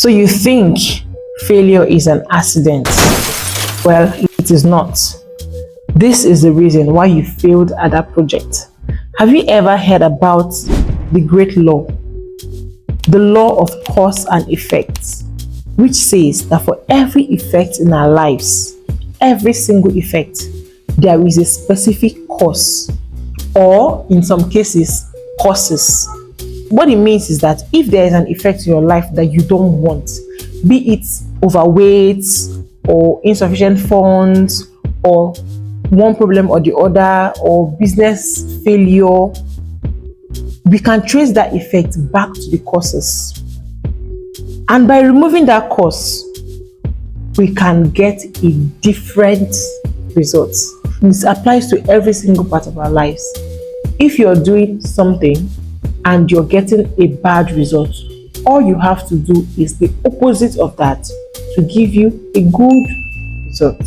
So you think failure is an accident? Well, it is not. This is the reason why you failed at that project. Have you ever heard about the great law? The law of cause and effect, which says that for every effect in our lives, every single effect, there is a specific cause, or in some cases, causes. What it means is that if there is an effect in your life that you don't want, be it overweight or insufficient funds or one problem or the other or business failure, we can trace that effect back to the causes. And by removing that cause, we can get a different result. This applies to every single part of our lives. If you're doing something and you're getting a bad result, all you have to do is the opposite of that to give you a good result.